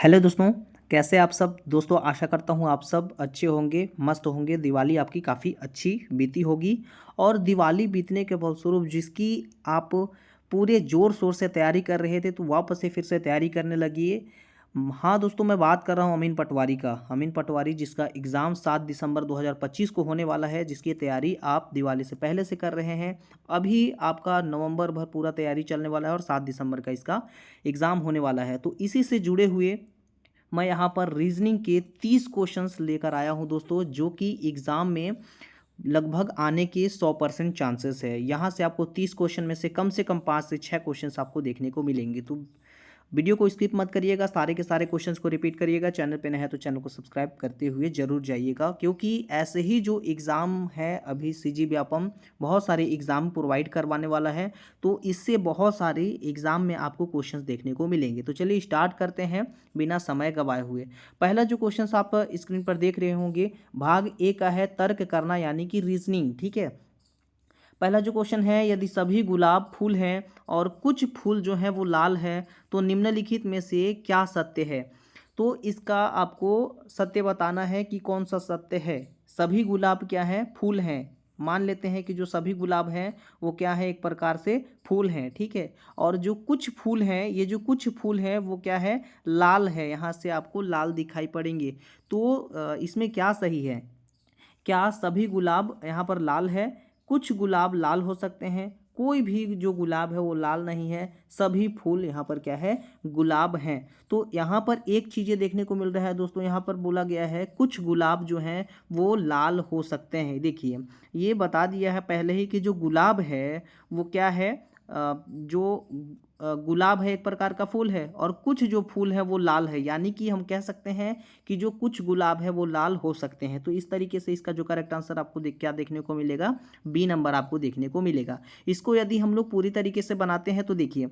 Hello दोस्तों, कैसे आप सब दोस्तों। आशा करता हूँ आप सब अच्छे होंगे, मस्त होंगे। दिवाली आपकी काफ़ी अच्छी बीती होगी और दिवाली बीतने के फलस्वरूप जिसकी आप पूरे ज़ोर शोर से तैयारी कर रहे थे तो वापस से फिर से तैयारी करने लगिए। हाँ दोस्तों, मैं बात कर रहा हूँ अमीन पटवारी का। अमीन पटवारी जिसका एग्ज़ाम 7 दिसंबर 2025 को होने वाला है, जिसकी तैयारी आप दिवाली से पहले से कर रहे हैं। अभी आपका नवंबर भर पूरा तैयारी चलने वाला है और 7 दिसंबर का इसका एग्ज़ाम होने वाला है। तो इसी से जुड़े हुए मैं यहाँ पर रीजनिंग के 30 क्वेश्चंस लेकर आया हूँ दोस्तों, जो कि एग्ज़ाम में लगभग आने के 100% चांसेस है। यहाँ से आपको 30 क्वेश्चन में से कम 5 से 6 क्वेश्चंस आपको देखने को मिलेंगे। तो वीडियो को स्किप मत करिएगा, सारे के सारे क्वेश्चंस को रिपीट करिएगा। चैनल पे नए हैं तो चैनल को सब्सक्राइब करते हुए जरूर जाइएगा, क्योंकि ऐसे ही जो एग्ज़ाम है अभी सीजी व्यापम बहुत सारे एग्ज़ाम प्रोवाइड करवाने वाला है, तो इससे बहुत सारे एग्ज़ाम में आपको क्वेश्चंस देखने को मिलेंगे। तो चलिए स्टार्ट करते हैं बिना समय गवाए हुए। पहला जो क्वेश्चंस आप स्क्रीन पर देख रहे होंगे, भाग ए का है तर्क करना यानी कि रीजनिंग। ठीक है, पहला जो क्वेश्चन है, यदि सभी गुलाब फूल हैं और कुछ फूल जो हैं वो लाल है तो निम्नलिखित में से क्या सत्य है। तो इसका आपको सत्य बताना है कि कौन सा सत्य है। सभी गुलाब क्या है, फूल हैं। मान लेते हैं कि जो सभी गुलाब हैं वो क्या है, एक प्रकार से फूल हैं। ठीक है, और जो कुछ फूल हैं, ये जो कुछ फूल हैं वो क्या है, लाल है। यहाँ से आपको लाल दिखाई पड़ेंगे। तो इसमें क्या सही है, क्या सभी गुलाब यहाँ पर लाल है, कुछ गुलाब लाल हो सकते हैं, कोई भी जो गुलाब है वो लाल नहीं है, सभी फूल यहाँ पर क्या है, गुलाब हैं। तो यहाँ पर एक चीज़ें देखने को मिल रहा है दोस्तों, यहाँ पर बोला गया है कुछ गुलाब जो हैं वो लाल हो सकते हैं। देखिए, ये बता दिया है पहले ही कि जो गुलाब है वो क्या है, जो गुलाब है एक प्रकार का फूल है, और कुछ जो फूल है वो लाल है। यानी कि हम कह सकते हैं कि जो कुछ गुलाब है वो लाल हो सकते हैं। तो इस तरीके से इसका जो करेक्ट आंसर आपको क्या देखने को मिलेगा, बी नंबर आपको देखने को मिलेगा। इसको यदि हम लोग पूरी तरीके से बनाते हैं तो देखिए,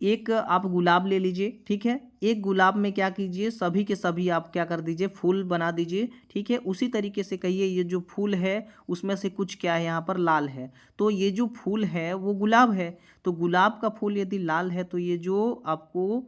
एक आप गुलाब ले लीजिए। ठीक है, एक गुलाब में क्या कीजिए, सभी के सभी आप क्या कर दीजिए, फूल बना दीजिए। ठीक है, उसी तरीके से कहिए ये जो फूल है उसमें से कुछ क्या है, यहाँ पर लाल है। तो ये जो फूल है वो गुलाब है। तो गुलाब का फूल यदि लाल है तो ये जो आपको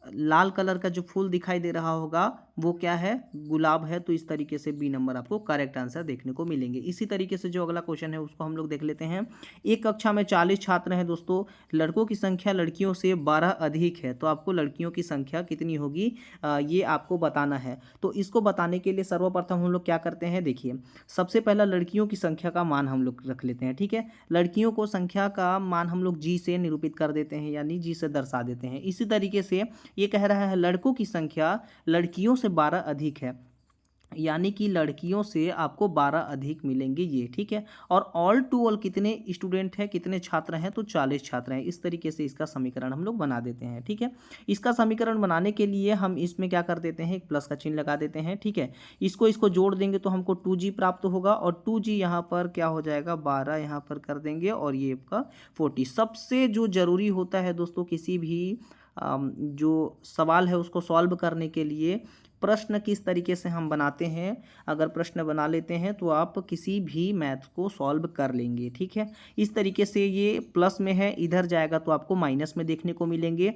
लाल कलर का जो फूल दिखाई दे रहा होगा वो क्या है, गुलाब है। तो इस तरीके से बी नंबर आपको करेक्ट आंसर देखने को मिलेंगे। इसी तरीके से जो अगला क्वेश्चन है उसको हम लोग देख लेते हैं। एक कक्षा में 40 छात्र हैं दोस्तों, लड़कों की संख्या लड़कियों से 12 अधिक है, तो आपको लड़कियों की संख्या कितनी होगी ये आपको बताना है। तो इसको बताने के लिए सर्वप्रथम हम लोग क्या करते हैं, देखिए सबसे पहला लड़कियों की संख्या का मान हम लोग रख लेते हैं। ठीक है, लड़कियों को संख्या का मान हम लोग जी से निरूपित कर देते हैं, यानी जी से दर्शा देते हैं। इसी तरीके से ये कह रहा है लड़कों की संख्या लड़कियों से 12 अधिक है, यानी कि लड़कियों से आपको 12 अधिक मिलेंगे ये। ठीक है, और ऑल टू ऑल कितने स्टूडेंट हैं, कितने छात्र हैं, तो 40 छात्र हैं। इस तरीके से इसका समीकरण हम लोग बना देते हैं। ठीक है, इसका समीकरण बनाने के लिए हम इसमें क्या कर देते हैं, एक प्लस का चिन्ह लगा देते हैं। ठीक है, इसको जोड़ देंगे तो हमको 2g प्राप्त होगा, और 2g यहाँ पर क्या हो जाएगा, 12 यहाँ पर कर देंगे, और ये आपका 40। सबसे जो ज़रूरी होता है दोस्तों किसी भी जो सवाल है उसको सॉल्व करने के लिए, प्रश्न किस तरीके से हम बनाते हैं। अगर प्रश्न बना लेते हैं तो आप किसी भी मैथ को सॉल्व कर लेंगे। ठीक है, इस तरीके से ये प्लस में है, इधर जाएगा तो आपको माइनस में देखने को मिलेंगे।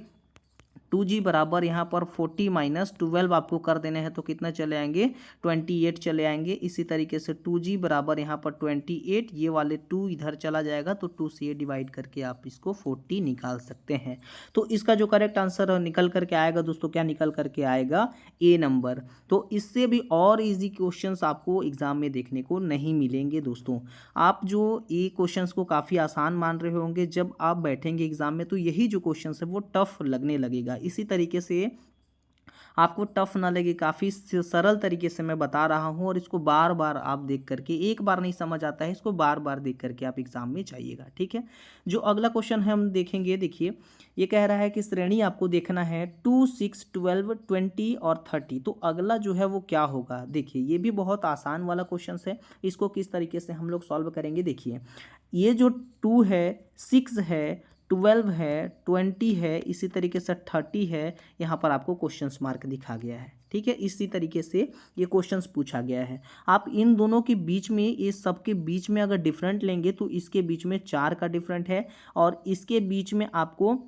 2g बराबर यहाँ पर 40 माइनस 12 आपको कर देने हैं तो कितना चले आएंगे, 28 चले आएंगे। इसी तरीके से 2g बराबर यहाँ पर 28, ये वाले 2 इधर चला जाएगा तो 2 से डिवाइड करके आप इसको 40 निकाल सकते हैं। तो इसका जो करेक्ट आंसर निकल करके आएगा दोस्तों, क्या निकल करके आएगा, ए नंबर। तो इससे भी और इजी क्वेश्चंस आपको एग्जाम में देखने को नहीं मिलेंगे दोस्तों। आप जो ये क्वेश्चंस को काफ़ी आसान मान रहे होंगे, जब आप बैठेंगे एग्जाम में तो यही जो क्वेश्चंस है वो टफ लगने लगेगा। इसी तरीके से आपको टफ ना लगे, काफ़ी सरल तरीके से मैं बता रहा हूँ, और इसको बार बार आप देख करके, एक बार नहीं समझ आता है, इसको बार बार देख करके आप एग्जाम में जाइएगा। ठीक है, जो अगला क्वेश्चन है हम देखेंगे। देखिए, ये कह रहा है कि श्रेणी आपको देखना है 2, 6, 12, 20 और 30। तो अगला जो है वो क्या होगा, देखिए ये भी बहुत आसान वाला क्वेश्चन है। इसको किस तरीके से हम लोग सॉल्व करेंगे, देखिए ये जो 2 है, 6 है, 12 है, 20 है, इसी तरीके से 30 है, यहाँ पर आपको क्वेश्चंस मार्क दिखा गया है। ठीक है, इसी तरीके से ये क्वेश्चंस पूछा गया है। आप इन दोनों के बीच में, ये सब के बीच में अगर डिफरेंट लेंगे तो इसके बीच में 4 का डिफरेंट है, और इसके बीच में आपको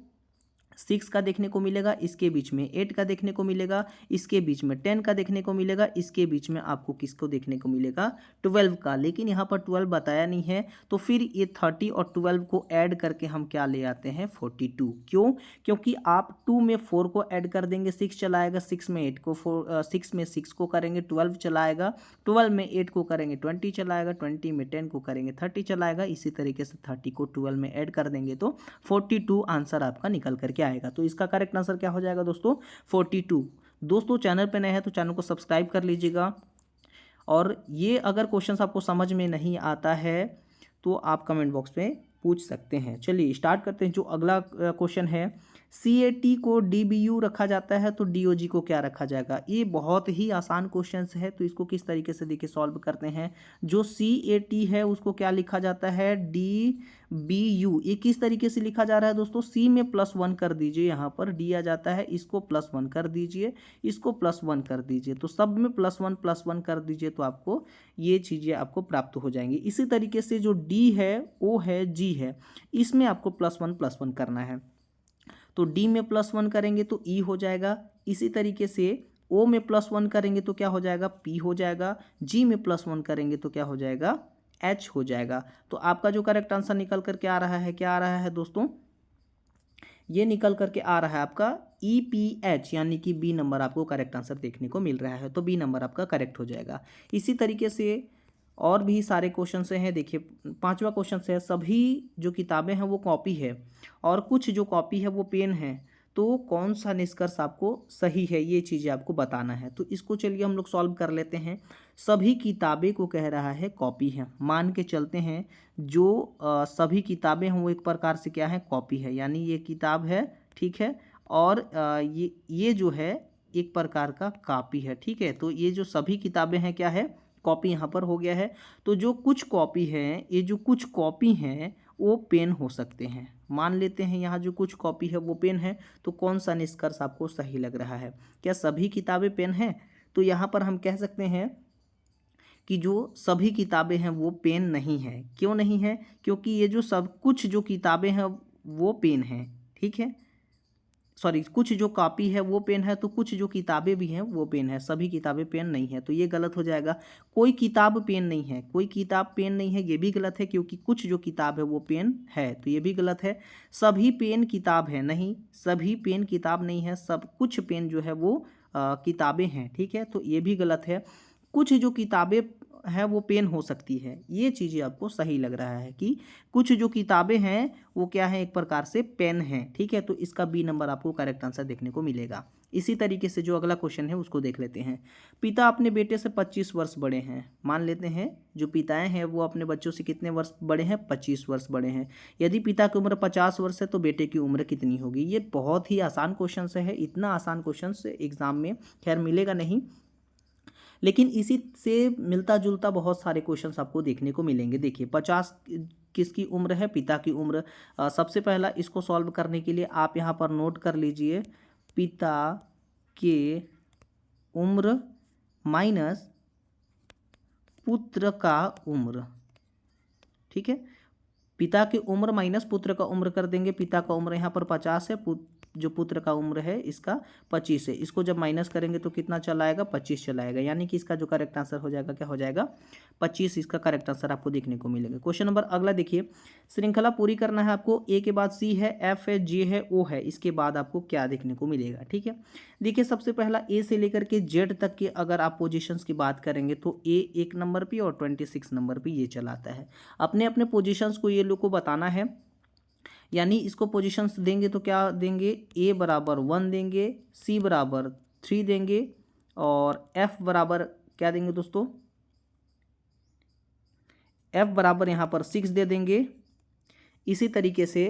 6 का देखने को मिलेगा, इसके बीच में 8 का देखने को मिलेगा, इसके बीच में 10 का देखने को मिलेगा, इसके बीच में आपको किसको देखने को मिलेगा 12 का। लेकिन यहाँ पर 12 बताया नहीं है, तो फिर ये 30 और 12 को ऐड करके हम क्या ले आते हैं 42। क्यों? क्योंकि आप 2 में 4 को ऐड कर देंगे, 6 चलाएगा, 6 में 8 को 6 में 6 को करेंगे 12 चलाएगा, 12 में 8 को करेंगे 20 चलाएगा, 20 में 10 को करेंगे 30 चलाएगा। इसी तरीके से 30 को 12 में ऐड कर देंगे तो 42 आंसर आपका निकल करके आएगा। तो इसका करेक्ट आंसर क्या हो जाएगा दोस्तों 42। दोस्तों चैनल पे नए हैं तो चैनल को सब्सक्राइब कर लीजिएगा। और ये अगर क्वेश्चन आपको समझ में नहीं आता है तो आप कमेंट बॉक्स में पूछ सकते हैं। चलिए स्टार्ट करते हैं। जो अगला क्वेश्चन है, CAT को DBU रखा जाता है तो DOG को क्या रखा जाएगा। ये बहुत ही आसान क्वेश्चन है, तो इसको किस तरीके से देखिए सॉल्व करते हैं। जो CAT है उसको क्या लिखा जाता है DBU। ये किस तरीके से लिखा जा रहा है दोस्तों, C में +1 कर दीजिए, यहाँ पर D आ जाता है, इसको +1 कर दीजिए, इसको +1 कर दीजिए, तो सब में +1 कर दीजिए तो आपको ये चीज़ें आपको प्राप्त हो जाएंगी। इसी तरीके से जो D है, O है, G है, इसमें आपको +1 करना है। तो D में +1 करेंगे तो E हो जाएगा। इसी तरीके से O में +1 करेंगे तो क्या हो जाएगा P हो जाएगा। G में +1 करेंगे तो क्या हो जाएगा H हो जाएगा। तो आपका जो करेक्ट आंसर निकल करके आ रहा है, क्या आ रहा है दोस्तों, ये निकल करके आ रहा है आपका EPH, यानी कि B नंबर आपको करेक्ट आंसर देखने को मिल रहा है। तो B नंबर आपका करेक्ट हो जाएगा। इसी तरीके से और भी सारे क्वेश्चन से हैं। देखिए 5वां क्वेश्चन से है, सभी जो किताबें हैं वो कॉपी है और कुछ जो कॉपी है वो पेन है, तो कौन सा निष्कर्ष आपको सही है, ये चीज़ें आपको बताना है। तो इसको चलिए हम लोग सॉल्व कर लेते हैं। सभी किताबें को कह रहा है कॉपी है, मान के चलते हैं जो सभी किताबें हैं वो एक प्रकार से क्या है कॉपी है, यानी ये किताब है, ठीक है, और ये जो है एक प्रकार का कॉपी है, ठीक है। तो ये जो सभी किताबें हैं क्या है कॉपी, यहाँ पर हो गया है। तो जो कुछ कॉपी है, ये जो कुछ कॉपी हैं वो पेन हो सकते हैं, मान लेते हैं यहाँ जो कुछ कॉपी है वो पेन है। तो कौन सा निष्कर्ष आपको सही लग रहा है, क्या सभी किताबें पेन हैं। तो यहाँ पर हम कह सकते हैं कि जो सभी किताबें हैं वो पेन नहीं है। क्यों नहीं है, क्योंकि ये जो सब कुछ जो किताबें हैं वो पेन हैं, ठीक है, सॉरी, कुछ जो कॉपी है वो पेन है, तो कुछ जो किताबें भी हैं वो पेन है, सभी किताबें पेन नहीं है, तो ये गलत हो जाएगा। कोई किताब पेन नहीं है, कोई किताब पेन नहीं है, ये भी गलत है, क्योंकि कुछ जो किताब है वो पेन है, तो ये भी गलत है। सभी पेन किताब है, नहीं, सभी पेन किताब नहीं है, सब कुछ पेन जो है वो किताबें हैं, ठीक है, तो ये भी गलत है। कुछ जो किताबें है वो पेन हो सकती है, ये चीज़ें आपको सही लग रहा है कि कुछ जो किताबें हैं वो क्या है एक प्रकार से पेन है, ठीक है। तो इसका B नंबर आपको करेक्ट आंसर देखने को मिलेगा। इसी तरीके से जो अगला क्वेश्चन है उसको देख लेते हैं। पिता अपने बेटे से 25 वर्ष बड़े हैं, मान लेते हैं जो पिताएं हैं वो अपने बच्चों से कितने वर्ष बड़े हैं 25 वर्ष बड़े हैं। यदि पिता की उम्र 50 वर्ष है तो बेटे की उम्र कितनी होगी। ये बहुत ही आसान क्वेश्चन है, इतना आसान क्वेश्चन एग्जाम में खैर मिलेगा नहीं, लेकिन इसी से मिलता जुलता बहुत सारे क्वेश्चंस आपको देखने को मिलेंगे। देखिए 50 किसकी उम्र है, पिता की उम्र। सबसे पहला इसको सॉल्व करने के लिए आप यहाँ पर नोट कर लीजिए, पिता के उम्र माइनस पुत्र का उम्र, ठीक है। पिता की उम्र माइनस पुत्र का उम्र कर देंगे। पिता का उम्र यहाँ पर 50 है, जो पुत्र का उम्र है इसका 25 है। इसको जब माइनस करेंगे तो कितना चला आएगा 25 चला आएगा, यानी कि इसका जो करेक्ट आंसर हो जाएगा क्या हो जाएगा 25। इसका करेक्ट आंसर आपको देखने को मिलेगा। क्वेश्चन नंबर अगला देखिए, श्रृंखला पूरी करना है आपको। ए के बाद C है, F है, J है, O है, इसके बाद आपको क्या देखने को मिलेगा, ठीक है। देखिए सबसे पहला A से लेकर के Z तक के अगर आप पोजीशंस की बात करेंगे तो A 1 नंबर पे और 26 नंबर पे ये चलाता है। अपने अपने पोजीशंस को ये लोग को बताना है, यानी इसको पोजीशंस देंगे तो क्या देंगे, A बराबर 1 देंगे, C बराबर 3 देंगे और F बराबर क्या देंगे दोस्तों, F बराबर यहाँ पर 6 दे देंगे। इसी तरीके से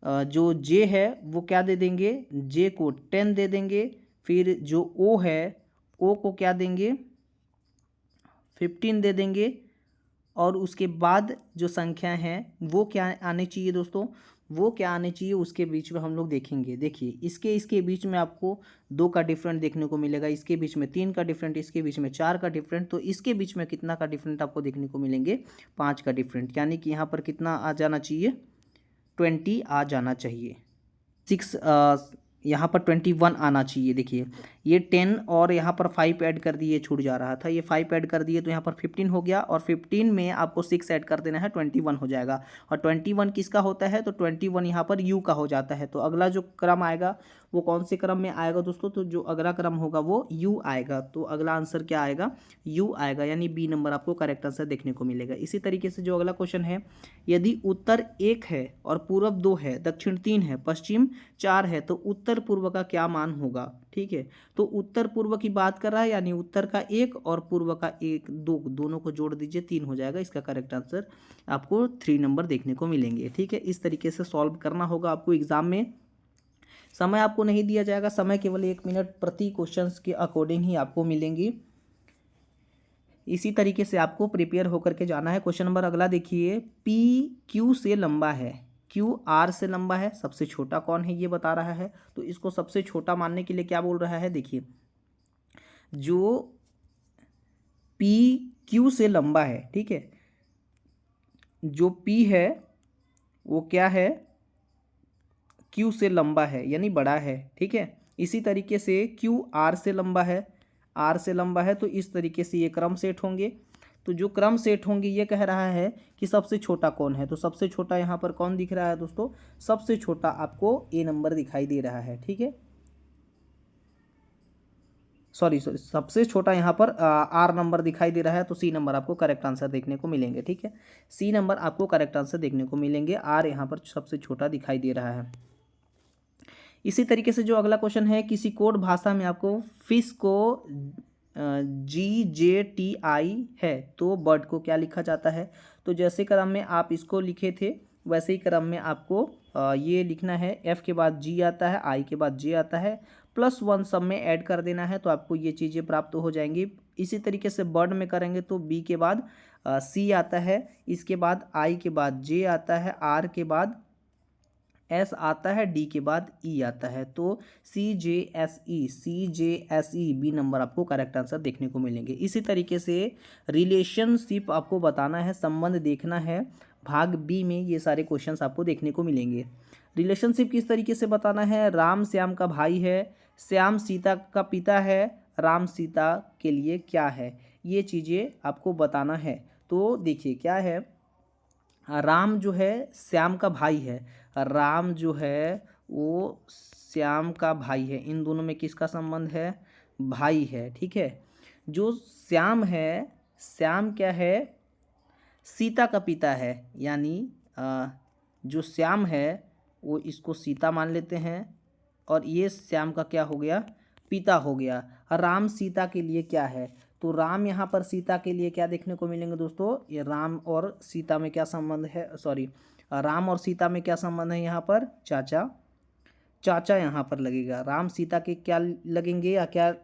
जो J है वो क्या दे देंगे, J को 10 दे देंगे। फिर जो O है O को क्या देंगे 15 दे देंगे। और उसके बाद जो संख्या है वो क्या आने चाहिए दोस्तों, वो क्या आने चाहिए उसके बीच में हम लोग देखेंगे। देखिए इसके बीच में आपको 2 का डिफरेंट देखने को मिलेगा, इसके बीच में 3 का डिफरेंट, इसके बीच में 4 का डिफरेंट, तो इसके बीच में कितना का डिफरेंट आपको देखने को मिलेंगे 5 का डिफरेंट, यानी कि यहाँ पर कितना आ जाना चाहिए 20 आ जाना चाहिए। 6 यहाँ पर 21 आना चाहिए। देखिए ये 10 और यहाँ पर 5 ऐड कर दिए, छूट जा रहा था, ये 5 ऐड कर दिए तो यहाँ पर 15 हो गया, और 15 में आपको 6 ऐड कर देना है, 21 हो जाएगा। और 21 किसका होता है, तो 21 यहाँ पर यू का हो जाता है। तो अगला जो क्रम आएगा वो कौन से क्रम में आएगा दोस्तों, तो जो अगला क्रम होगा वो यू आएगा। तो अगला आंसर क्या आएगा, यू आएगा, यानी बी नंबर आपको करेक्ट आंसर देखने को मिलेगा। इसी तरीके से जो अगला क्वेश्चन है, यदि उत्तर 1 है और पूर्व 2 है, दक्षिण 3 है, पश्चिम 4 है, तो उत्तर पूर्व का क्या मान होगा। ठीक है, तो उत्तर पूर्व की बात कर रहा है, यानी उत्तर का 1 और पूर्व का 1, 2 दोनों को जोड़ दीजिए, 3 हो जाएगा। इसका करेक्ट आंसर आपको 3 नंबर देखने को मिलेंगे। ठीक है, इस तरीके से सॉल्व करना होगा आपको एग्जाम में। समय आपको नहीं दिया जाएगा, समय केवल 1 मिनट प्रति क्वेश्चंस के अकॉर्डिंग ही आपको मिलेंगी। इसी तरीके से आपको प्रिपेयर होकर के जाना है। क्वेश्चन नंबर अगला देखिए, पी क्यू से लंबा है, क्यू आर से लंबा है, सबसे छोटा कौन है ये बता रहा है। तो इसको सबसे छोटा मानने के लिए क्या बोल रहा है, देखिए जो पी क्यू से लंबा है, ठीक है, जो पी है वो क्या है, क्यू से लंबा है यानी बड़ा है। ठीक है, इसी तरीके से क्यू आर से लंबा है, आर से लंबा है, तो इस तरीके से ये क्रम सेट होंगे। तो जो क्रम सेट होंगे ये कह रहा है कि सबसे छोटा कौन है, तो सबसे छोटा यहाँ पर कौन दिख रहा है दोस्तों, सबसे छोटा आपको ए नंबर दिखाई दे रहा है। ठीक है, सॉरी सबसे छोटा यहाँ पर आर नंबर दिखाई दे रहा है, तो सी नंबर आपको करेक्ट आंसर देखने को मिलेंगे। ठीक है, सी नंबर आपको करेक्ट आंसर देखने को मिलेंगे, आर यहाँ पर सबसे छोटा दिखाई दे रहा है। इसी तरीके से जो अगला क्वेश्चन है, किसी कोड भाषा में आपको फिश को GJTI है तो बर्ड को क्या लिखा जाता है। तो जैसे क्रम में आप इसको लिखे थे वैसे ही क्रम में आपको ये लिखना है, F के बाद G आता है, I के बाद J आता है, +1 सब में ऐड कर देना है, तो आपको ये चीज़ें प्राप्त हो जाएंगी। इसी तरीके से बर्ड में करेंगे तो B के बाद C आता है, इसके बाद I के बाद J आता है, R के बाद S आता है, D के बाद E आता है, तो CJSE बी नंबर आपको करेक्ट आंसर देखने को मिलेंगे। इसी तरीके से रिलेशनशिप आपको बताना है, संबंध देखना है, भाग बी में ये सारे क्वेश्चंस आपको देखने को मिलेंगे। रिलेशनशिप किस तरीके से बताना है, राम श्याम का भाई है, श्याम सीता का पिता है, राम सीता के लिए क्या है, ये चीज़ें आपको बताना है। तो देखिए क्या है, राम जो है श्याम का भाई है, राम जो है वो श्याम का भाई है, इन दोनों में किसका संबंध है, भाई है। ठीक है, जो श्याम है, श्याम क्या है, सीता का पिता है, यानी जो श्याम है वो इसको सीता मान लेते हैं, और ये श्याम का क्या हो गया, पिता हो गया। राम सीता के लिए क्या है, तो राम यहाँ पर सीता के लिए क्या देखने को मिलेंगे दोस्तों, ये राम और सीता में क्या संबंध है, सॉरी राम और सीता में क्या संबंध है, यहाँ पर चाचा, चाचा यहाँ पर लगेगा, राम सीता के क्या लगेंगे या क्या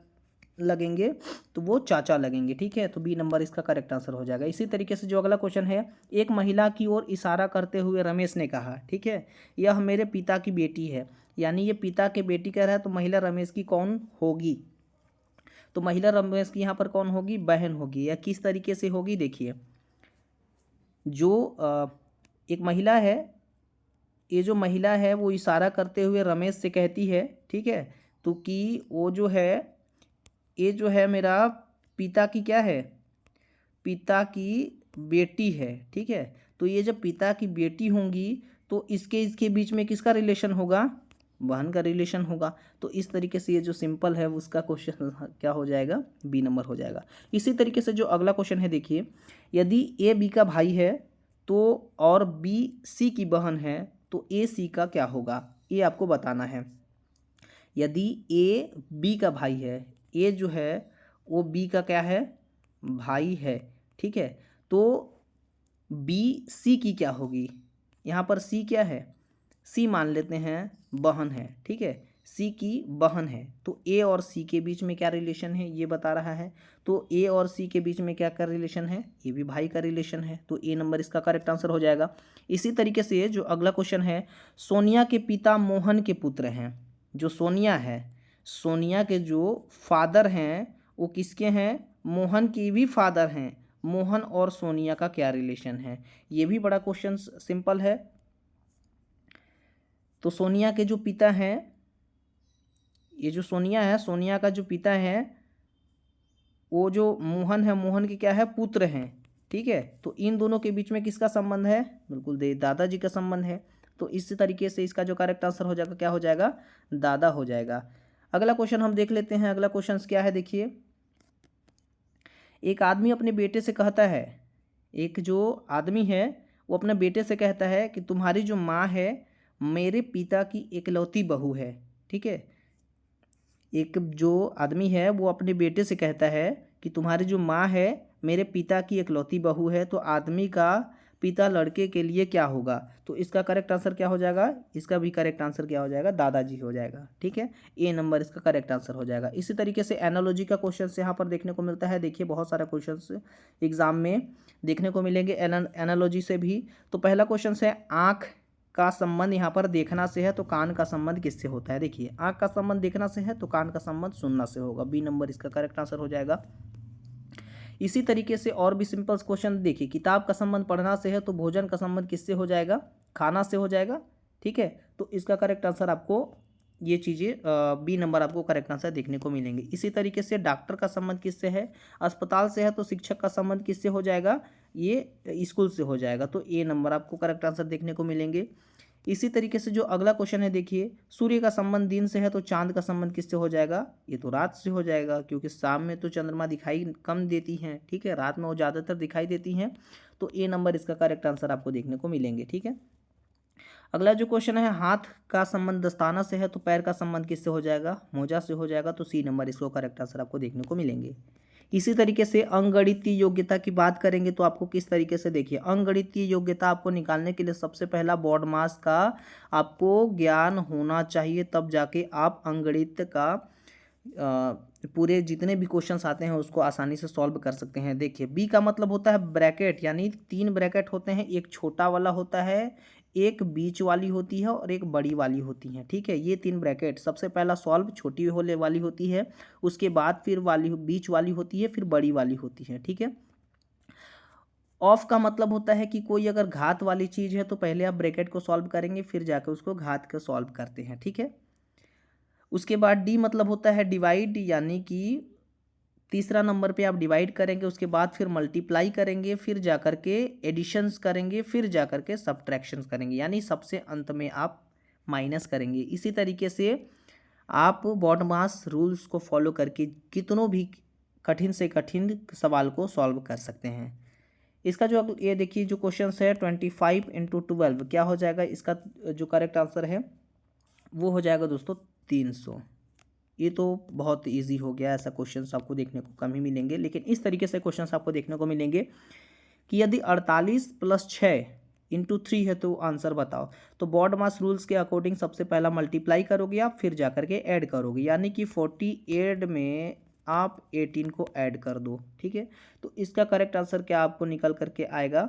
लगेंगे, तो वो चाचा लगेंगे। ठीक है, तो बी नंबर इसका करेक्ट आंसर हो जाएगा। इसी तरीके से जो अगला क्वेश्चन है, एक महिला की ओर इशारा करते हुए रमेश ने कहा, ठीक है, यह मेरे पिता की बेटी है, यानी ये पिता के बेटी कह रहा है, तो महिला रमेश की कौन होगी, तो महिला रमेश की यहाँ पर कौन होगी, बहन होगी। या किस तरीके से होगी, देखिए जो एक महिला है, ये जो महिला है वो इशारा करते हुए रमेश से कहती है, ठीक है, तो कि वो जो है, ये जो है मेरा पिता की क्या है, पिता की बेटी है। ठीक है, तो ये जब पिता की बेटी होंगी तो इसके बीच में किसका रिलेशन होगा, बहन का रिलेशन होगा। तो इस तरीके से ये जो सिंपल है उसका क्वेश्चन क्या हो जाएगा, बी नंबर हो जाएगा। इसी तरीके से जो अगला क्वेश्चन है, देखिए यदि ए बी का भाई है तो और बी सी की बहन है, तो ए सी का क्या होगा, ये आपको बताना है। यदि ए बी का भाई है, ए जो है वो बी का क्या है, भाई है। ठीक है, तो बी सी की क्या होगी, यहाँ पर सी क्या है, सी मान लेते हैं बहन है। ठीक है, सी की बहन है, तो ए और सी के बीच में क्या रिलेशन है ये बता रहा है। तो ए और सी के बीच में क्या का रिलेशन है, ये भी भाई का रिलेशन है, तो ए नंबर इसका करेक्ट आंसर हो जाएगा। इसी तरीके से जो अगला क्वेश्चन है, सोनिया के पिता मोहन के पुत्र हैं, जो सोनिया है, सोनिया के जो फादर हैं वो किसके हैं, मोहन के भी फादर हैं, मोहन और सोनिया का क्या रिलेशन है, ये भी बड़ा क्वेश्चन सिंपल है। तो सोनिया के जो पिता हैं, ये जो सोनिया है, सोनिया का जो पिता है वो जो मोहन है, मोहन के क्या है, पुत्र हैं। ठीक है, तो इन दोनों के बीच में किसका संबंध है, बिल्कुल दादाजी का संबंध है। तो इस तरीके से इसका जो करेक्ट आंसर हो जाएगा क्या हो जाएगा, दादा हो जाएगा। अगला क्वेश्चन हम देख लेते हैं। अगला क्वेश्चन क्या है, देखिए, एक आदमी अपने बेटे से कहता है, एक जो आदमी है वो अपने बेटे से कहता है कि तुम्हारी जो माँ है मेरे पिता की इकलौती बहू है। ठीक है, एक जो आदमी है वो अपने बेटे से कहता है कि तुम्हारी जो माँ है मेरे पिता की इकलौती बहू है, तो आदमी का पिता लड़के के लिए क्या होगा। तो इसका करेक्ट आंसर क्या हो जाएगा, इसका भी करेक्ट आंसर क्या हो जाएगा, दादाजी हो जाएगा। ठीक है, ए नंबर इसका करेक्ट आंसर हो जाएगा। इसी तरीके से एनालॉजी का क्वेश्चन यहाँ पर देखने को मिलता है। देखिए बहुत सारे क्वेश्चन एग्जाम में देखने को मिलेंगे एनालॉजी से भी। तो पहला क्वेश्चन है, आँख का संबंध यहाँ पर देखना से है तो कान का संबंध किससे होता है। देखिए आँख का संबंध देखना से है तो कान का संबंध सुनना से होगा। बी नंबर इसका करेक्ट आंसर हो जाएगा। इसी तरीके से और भी सिंपल क्वेश्चन देखिए, किताब का संबंध पढ़ना से है तो भोजन का संबंध किससे हो जाएगा, खाना से हो जाएगा। ठीक है, तो इसका करेक्ट आंसर आपको ये चीज़ें बी नंबर आपको करेक्ट आंसर देखने को मिलेंगे। इसी तरीके से डॉक्टर का संबंध किससे है, अस्पताल से है तो शिक्षक का संबंध किससे हो जाएगा, ये स्कूल से हो जाएगा। तो ए नंबर आपको करेक्ट आंसर देखने को मिलेंगे। इसी तरीके से जो अगला क्वेश्चन है, देखिए, सूर्य का संबंध दिन से है तो चांद का संबंध किससे हो जाएगा, ये तो रात से हो जाएगा, क्योंकि शाम में तो चंद्रमा दिखाई कम देती हैं। ठीक है, रात में वो ज़्यादातर दिखाई देती हैं। तो ए नंबर इसका करेक्ट आंसर आपको देखने को मिलेंगे। ठीक है, अगला जो क्वेश्चन है, हाथ का संबंध दस्ताना से है तो पैर का संबंध किससे हो जाएगा, मोजा से हो जाएगा। तो सी नंबर इसको करेक्ट आंसर आपको देखने को मिलेंगे। इसी तरीके से अंगगणितीय योग्यता की बात करेंगे तो आपको किस तरीके से, देखिए, अंगगणितीय योग्यता आपको निकालने के लिए सबसे पहला बॉड मास का आपको ज्ञान होना चाहिए, तब जाके आप अंगगणित का पूरे जितने भी क्वेश्चंस आते हैं उसको आसानी से सॉल्व कर सकते हैं। देखिए बी का मतलब होता है ब्रैकेट, यानी 3 ब्रैकेट होते हैं, एक छोटा वाला होता है, एक बीच वाली होती है और एक बड़ी वाली होती है। ठीक है, ये 3 ब्रैकेट सबसे पहला सॉल्व छोटी होने वाली होती है, उसके बाद फिर बीच वाली होती है, फिर बड़ी वाली होती है। ठीक है, ऑफ का मतलब होता है कि कोई अगर घात वाली चीज़ है तो पहले आप ब्रैकेट को सॉल्व करेंगे फिर जाकर उसको घात को सॉल्व करते हैं। ठीक है, उसके बाद डी मतलब होता है डिवाइड, यानी कि तीसरा नंबर पे आप डिवाइड करेंगे, उसके बाद फिर मल्टीप्लाई करेंगे, फिर जाकर के एडिशंस करेंगे, फिर जाकर के सब्ट्रैक्शंस करेंगे, यानी सबसे अंत में आप माइनस करेंगे। इसी तरीके से आप बॉडमास रूल्स को फॉलो करके कितनों भी कठिन से कठिन सवाल को सॉल्व कर सकते हैं। इसका जो ये देखिए जो क्वेश्चन है 25 × 12 क्या हो जाएगा, इसका जो करेक्ट आंसर है वो हो जाएगा दोस्तों 300। ये तो बहुत इजी हो गया, ऐसा क्वेश्चंस आपको देखने को कम ही मिलेंगे, लेकिन इस तरीके से क्वेश्चंस आपको देखने को मिलेंगे कि यदि 48 + 6 × 3 है तो आंसर बताओ। तो बॉड मास रूल्स के अकॉर्डिंग सबसे पहला मल्टीप्लाई करोगे आप, फिर जाकर के ऐड करोगे, यानी कि 48 में आप 18 को ऐड कर दो। ठीक है, तो इसका करेक्ट आंसर क्या आपको निकल करके आएगा,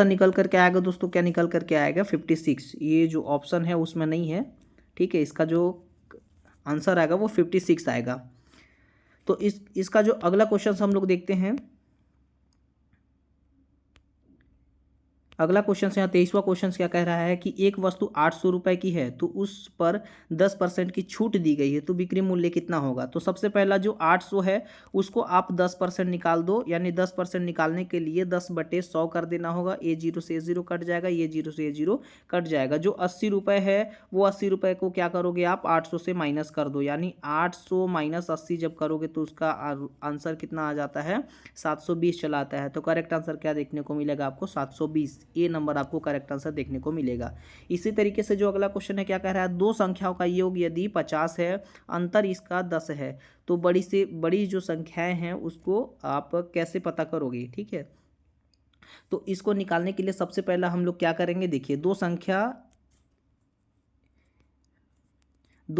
निकल करके आएगा दोस्तों, क्या निकल करके आएगा 56। ये जो ऑप्शन है उसमें नहीं है। ठीक है, इसका जो आंसर आएगा वो 56 आएगा। तो इसका जो अगला क्वेश्चन हम लोग देखते हैं, अगला क्वेश्चन यहाँ 23वां क्वेश्चन क्या कह रहा है कि एक वस्तु 800 रुपये की है तो उस पर 10% की छूट दी गई है तो बिक्री मूल्य कितना होगा। तो सबसे पहला जो 800 है उसको आप 10% निकाल दो, यानी 10% निकालने के लिए 10/100 कर देना होगा। A0 से A0 कट जाएगा, A0 से A0 कट जाएगा। जो 80 रुपये है वो 80 रुपये को क्या करोगे आप 800 से माइनस कर दो, यानी 800 - 80 जब करोगे तो उसका आंसर कितना आ जाता है 720 चला आता है। तो करेक्ट आंसर क्या देखने को मिलेगा आपको 720। ए नंबर आपको करेक्ट आंसर देखने को मिलेगा। इसी तरीके से जो अगला क्वेश्चन है क्या कह रहा है, दो संख्याओं का योग यदि 50 है, अंतर इसका 10 है, तो बड़ी से बड़ी जो संख्याएं हैं उसको आप कैसे पता करोगे। ठीक है, तो इसको निकालने के लिए सबसे पहला हम लोग क्या करेंगे, देखिए दो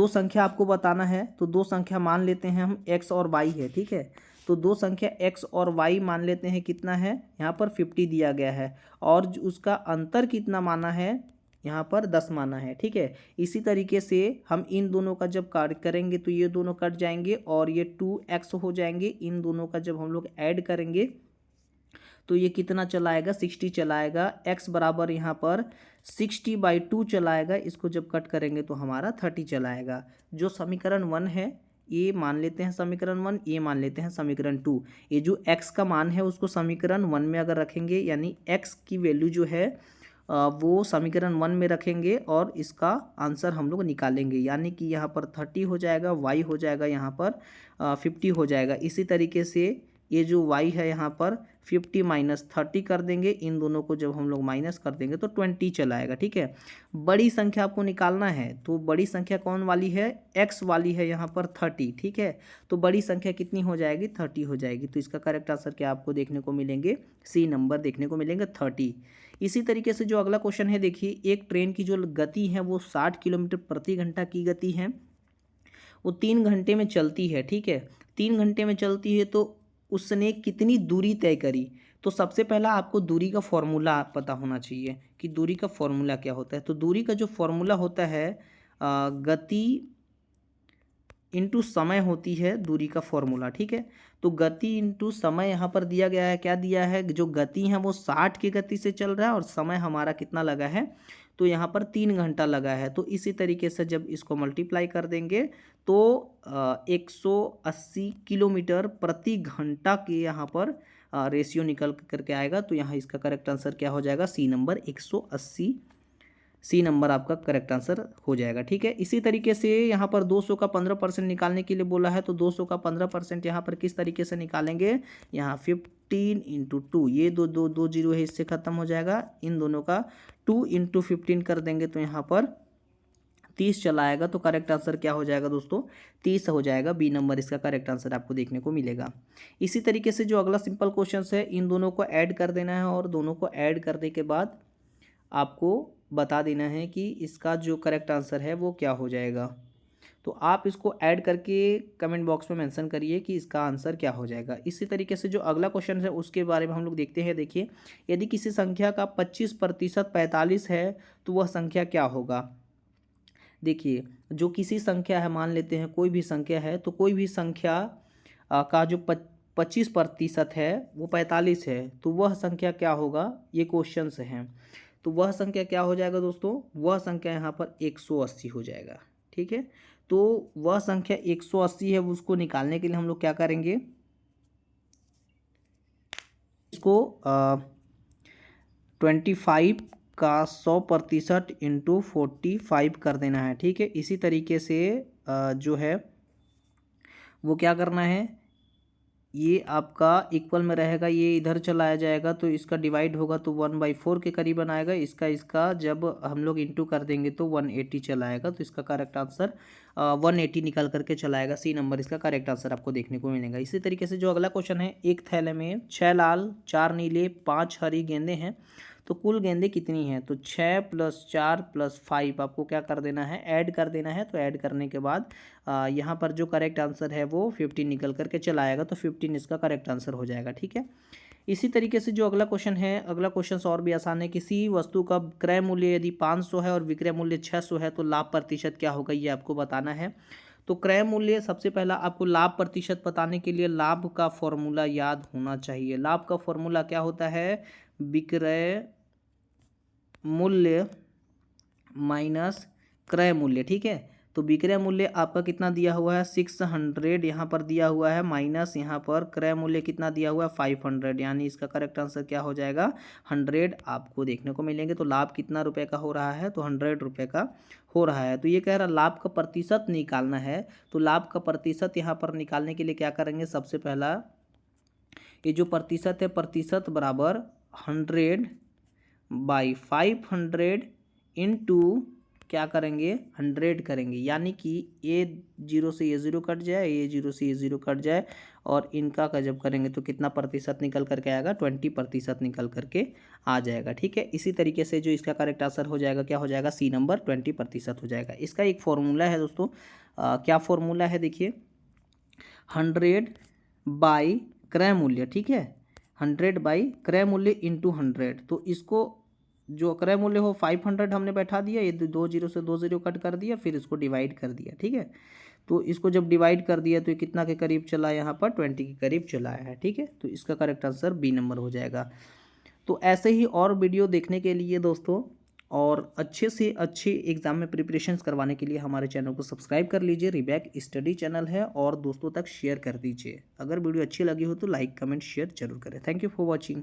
संख्या आपको बताना है, तो दो संख्या मान लेते हैं हम x और y है। ठीक है, तो दो संख्या x और y मान लेते हैं, कितना है यहाँ पर 50 दिया गया है, और उसका अंतर कितना माना है यहाँ पर 10 माना है। ठीक है, इसी तरीके से हम इन दोनों का जब कार्य करेंगे तो ये दोनों कट जाएंगे और ये 2x हो जाएंगे। इन दोनों का जब हम लोग ऐड करेंगे तो ये कितना चलाएगा 60 चलाएगा। x बराबर यहाँ पर 60/2 चलाएगा, इसको जब कट करेंगे तो हमारा 30 चलाएगा। जो समीकरण 1 है ये मान लेते हैं समीकरण 1, ये मान लेते हैं समीकरण 2। ये जो x का मान है उसको समीकरण 1 में अगर रखेंगे यानी x की वैल्यू जो है वो समीकरण 1 में रखेंगे और इसका आंसर हम लोग निकालेंगे, यानी कि यहाँ पर 30 हो जाएगा, y हो जाएगा यहाँ पर 50 हो जाएगा। इसी तरीके से ये जो y है यहाँ पर 50 माइनस 30 कर देंगे, इन दोनों को जब हम लोग माइनस कर देंगे तो 20 चलाएगा। ठीक है, बड़ी संख्या आपको निकालना है, तो बड़ी संख्या कौन वाली है, x वाली है यहाँ पर 30। ठीक है, तो बड़ी संख्या कितनी हो जाएगी 30 हो जाएगी। तो इसका करेक्ट आंसर क्या आपको देखने को मिलेंगे, सी नंबर देखने को मिलेंगे 30। इसी तरीके से जो अगला क्वेश्चन है देखिए, एक ट्रेन की जो गति है वो 60 किलोमीटर प्रति घंटा की गति है, वो 3 घंटे में चलती है। ठीक है, 3 घंटे में चलती है तो उसने कितनी दूरी तय करी। तो सबसे पहला आपको दूरी का फॉर्मूला पता होना चाहिए कि दूरी का फॉर्मूला क्या होता है। तो दूरी का जो फॉर्मूला होता है गति इंटू समय होती है दूरी का फॉर्मूला। ठीक है, तो गति इंटू समय यहाँ पर दिया गया है, क्या दिया है, जो गति है वो 60 की गति से चल रहा है और समय हमारा कितना लगा है, तो यहाँ पर 3 घंटा लगा है। तो इसी तरीके से जब इसको मल्टीप्लाई कर देंगे तो 180 किलोमीटर प्रति घंटा के यहाँ पर रेशियो निकल करके आएगा। तो यहाँ इसका करेक्ट आंसर क्या हो जाएगा, सी नंबर 180, सी नंबर आपका करेक्ट आंसर हो जाएगा। ठीक है, इसी तरीके से यहाँ पर 200 का 15% निकालने के लिए बोला है, तो 200 का 15% यहाँ पर किस तरीके से निकालेंगे, यहाँ 15 इंटू 2, ये दो दो दो जीरो है इससे ख़त्म हो जाएगा, इन दोनों का 2 इंटू 15 कर देंगे तो यहाँ पर 30 चलाएगा। तो करेक्ट आंसर क्या हो जाएगा दोस्तों, 30 हो जाएगा, बी नंबर इसका करेक्ट आंसर आपको देखने को मिलेगा। इसी तरीके से जो अगला सिंपल क्वेश्चन है, इन दोनों को ऐड कर देना है और दोनों को ऐड करने के बाद आपको बता देना है कि इसका जो करेक्ट आंसर है वो क्या हो जाएगा। तो आप इसको ऐड करके कमेंट बॉक्स में मेंशन करिए कि इसका आंसर क्या हो जाएगा। इसी तरीके से जो अगला क्वेश्चन है उसके बारे में हम लोग देखते हैं। देखिए, यदि किसी संख्या का 25% 45 है तो वह संख्या क्या होगा। देखिए, जो किसी संख्या है, मान लेते हैं कोई भी संख्या है, तो कोई भी संख्या का जो 25% है वो 45 है, तो वह संख्या क्या होगा, ये क्वेश्चन हैं। तो वह संख्या क्या हो जाएगा दोस्तों, वह संख्या यहाँ पर 180 हो जाएगा। ठीक है, तो वह संख्या 180 है, उसको निकालने के लिए हम लोग क्या करेंगे, इसको 25 का 100% इंटू 45 कर देना है। ठीक है, इसी तरीके से जो है वो क्या करना है, ये आपका इक्वल में रहेगा, ये इधर चलाया जाएगा तो इसका डिवाइड होगा तो 1/4 के करीबन आएगा। इसका जब हम लोग इंटू कर देंगे तो 180 चलाएगा। तो इसका करेक्ट आंसर 180 निकल करके चलाएगा, सी नंबर इसका करेक्ट आंसर आपको देखने को मिलेगा। इसी तरीके से जो अगला क्वेश्चन है, एक थैले में 6 लाल 4 नीले 5 हरी गेंदे हैं, तो कुल गेंदें कितनी हैं। तो 6 + 4 + 5 आपको क्या कर देना है, ऐड कर देना है। तो ऐड करने के बाद यहाँ पर जो करेक्ट आंसर है वो 15 निकल करके चला आएगा, तो 15 इसका करेक्ट आंसर हो जाएगा। ठीक है, इसी तरीके से जो अगला क्वेश्चन है, अगला क्वेश्चन और भी आसान है। किसी वस्तु का क्रय मूल्य यदि 500 है और विक्रय मूल्य 600 है तो लाभ प्रतिशत क्या होगा, ये आपको बताना है। तो क्रय मूल्य, सबसे पहला आपको लाभ प्रतिशत बताने के लिए लाभ का फॉर्मूला याद होना चाहिए। लाभ का फॉर्मूला क्या होता है, विक्रय मूल्य माइनस क्रय मूल्य। ठीक है, तो विक्रय मूल्य आपका कितना दिया हुआ है 600 यहाँ पर दिया हुआ है, माइनस यहाँ पर क्रय मूल्य कितना दिया हुआ है 500, यानी इसका करेक्ट आंसर क्या हो जाएगा 100 आपको देखने को मिलेंगे। तो लाभ कितना रुपए का हो रहा है, तो 100 रुपये का हो रहा है। तो ये कह रहा लाभ का प्रतिशत निकालना है, तो लाभ का प्रतिशत यहाँ पर निकालने के लिए क्या करेंगे, सबसे पहला ये जो प्रतिशत है, प्रतिशत बराबर 100/500 इंटू क्या करेंगे 100 करेंगे, यानी कि ये 0 से ये 0 कट जाए, ये 0 से ये 0 कट जाए और इनका का जब करेंगे तो कितना प्रतिशत निकल करके आएगा, 20% निकल करके आ जाएगा। ठीक है, इसी तरीके से जो इसका करेक्ट आंसर हो जाएगा, क्या हो जाएगा, सी नंबर 20% हो जाएगा। इसका एक फॉर्मूला है दोस्तों, क्या फॉर्मूला है देखिए, 100 बाई क्रय मूल्य। ठीक है, 100 बाई क्रय मूल्य इंटू 100, तो इसको जो क्रय मूल्य हो 500 हमने बैठा दिया, ये 2 0 से 2 0 कट कर दिया, फिर इसको डिवाइड कर दिया। ठीक है, तो इसको जब डिवाइड कर दिया तो ये कितना के करीब चला, यहाँ पर 20 के करीब चला है। ठीक है, तो इसका करेक्ट आंसर बी नंबर हो जाएगा। तो ऐसे ही और वीडियो देखने के लिए दोस्तों और अच्छे से अच्छे एग्जाम में प्रिपरेशंस करवाने के लिए हमारे चैनल को सब्सक्राइब कर लीजिए। रिबैक स्टडी चैनल है, और दोस्तों तक शेयर कर दीजिए। अगर वीडियो अच्छी लगी हो तो लाइक कमेंट शेयर जरूर करें। Thank you for watching.